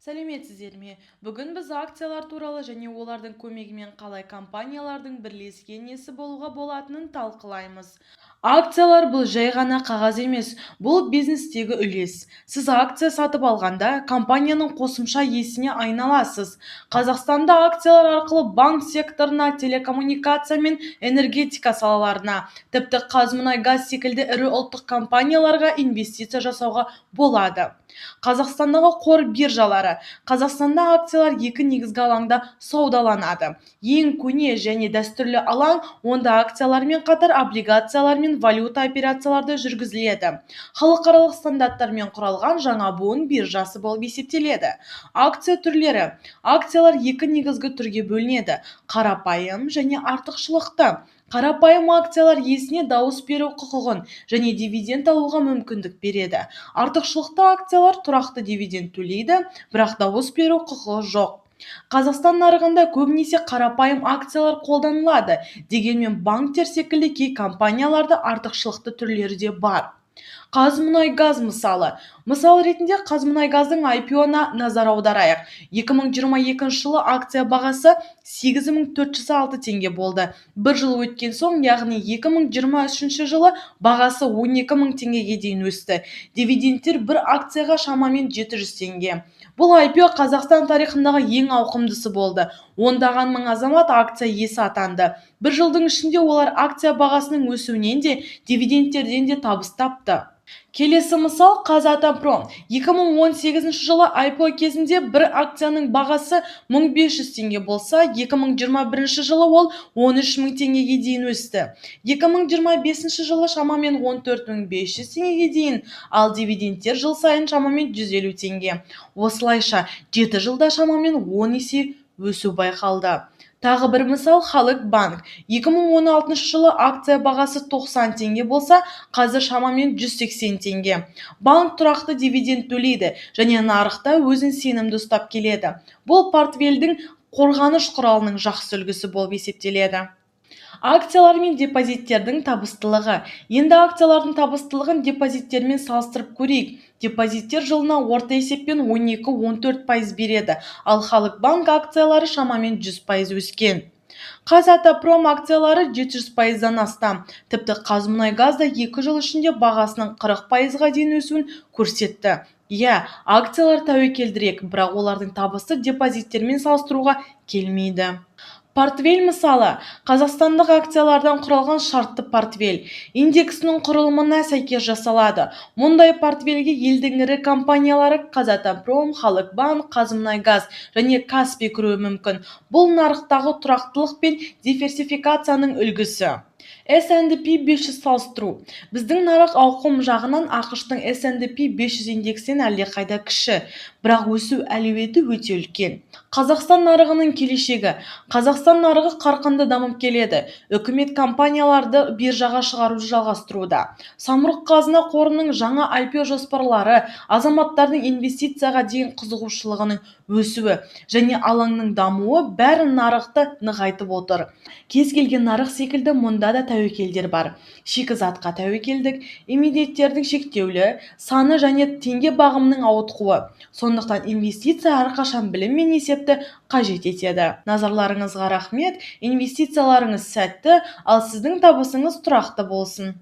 Сәлеметсіздер ме? Бүгін біз акциялар туралы және олардың көмегімен қалай компаниялардың бірлескен несі болуға болатынын талқылаймыз. Акциялар бұл жай ғана қағаз емес, бұл бизнестегі үлес. Сіз акция сатып алғанда компанияның қосымша иесіне айналасыз. Қазақстанда акциялар арқылы банк секторына, телекоммуникация мен энергетика салаларына, тіпті Қазмұнайгаз секілді ірі ұлттық компанияларға инвестиция жасауға болады. Қазақстандағы қор биржалары. Қазақстанда акциялар екі негізгі алаңда саудаланады. Ең көне және дәстүрлі алаң, онда акциялармен қатар облигациялар мен валюта операцияларды жүргізіледі. Халықаралық стандарттармен құралған жаңа буын биржасы болып есептеледі. Акция түрлері. Акциялар екі негізгі түрге бөлінеді: қарапайым және артықшылықты. Қарапайым акциялар иесіне дауыс беру құқығын және дивиденд алуға мүмкіндік береді. Артықшылықты акциялар тұрақты дивиденд төлейді, бірақ дауыс беру құқығы жоқ. Қазақстан нарығында көбінесе қарапайым акциялар қолданылады, дегенмен банктер секілді кей компанияларда артықшылықты түрлері де бар. Қазмұнайгаз мысалы. Мысал ретінде Қазмұнайгаздың IPO-на назар аударайық. 2022 жылы акция бағасы 8406 теңге болды. Бір жыл өткен соң, яғни 2023 жылы бағасы 12 000 теңгеге дейін өсті. Дивидендтер бір акцияға шамамен 700 теңге. Бұл IPO Қазақстан тарихындағы ең ауқымдысы болды. Ондаған мың азамат акция иесі атанды. Бір жылдың ішінде олар акция бағасының өсуінен де, дивидендтерден де табыс тапты. Келесі мысал Қазатомпром. 2018 жылы IPO кезінде бір акцияның бағасы 1500 теңге болса, 2021 жылы ол 13 000 теңгеге дейін өсті. 2025 жылы шамамен 14 500 теңгеге дейін, ал дивидендтер жыл сайын шамамен 150 теңге. Осылайша 7 жылда шамамен 10 есе өсу байқалды. Тағы бір мысал Халық банк. 2016 жылы акция бағасы 90 теңге болса, қазір шамамен 180 теңге. Банк тұрақты дивиденд төлейді және нарықта өзін сенімді ұстап келеді. Бұл портфельдің қорғаныш құралының жақсы үлгісі болып есептеледі. Акциялар мен депозиттердің табыстылығы. Енді акциялардың табыстылығын депозиттермен салыстырып көрейік. Депозиттер жылына орта есеппен 12-14% береді, ал Халық банк акциялары шамамен 100% өскен. Қазатомпром акциялары 700%-дан астам. Тіпті Қазмұнайгаз да 2 жыл ішінде бағасының 40%-ға дейін өсуін көрсетті. Акциялар тәуекелдірек, бірақ олардың табысы депозиттермен салыстыруға келмейді. Портфель мысалы. Қазақстандық акциялардан құралған шартты портфель индексінің құрылымына сәйкес жасалады. Мұндай портфельге елдің ірі компаниялары Қазатомпром, Халық банк, Қазмұнайгаз және Каспий кіруі мүмкін. Бұл нарықтағы тұрақтылық пен диверсификацияның үлгісі. S&P 500 салыстыру. Біздің нарық ауқым жағынан ақш-тың S&P 500 индексінен әлдеқайда кіші, бірақ өсу әлеуеті өте үлкен. Қазақстан нарығының келешегі. Қазақстан нарығы қарқынды дамып келеді. Үкімет компанияларды биржаға шығаруды жалғастыруда. Самұрық-қазына қорының жаңа IPO жоспарлары, азаматтардың инвестицияға деген қызығушылығының өсуі және алаңның дамуы бәрі нарықты нығайтып отыр. Кез келген нарық секілді мұнда да тәуекелдер бар. Шикізатқа тәуекелдік, эмитенттердің шектеулі саны және теңге бағамының ауытқуы. Сондықтан инвестиция әрқашан білім мен есепті қажет етеді. Назарларыңызға рахмет. Инвестицияларыңыз сәтті, ал сіздің табысыңыз тұрақты болсын.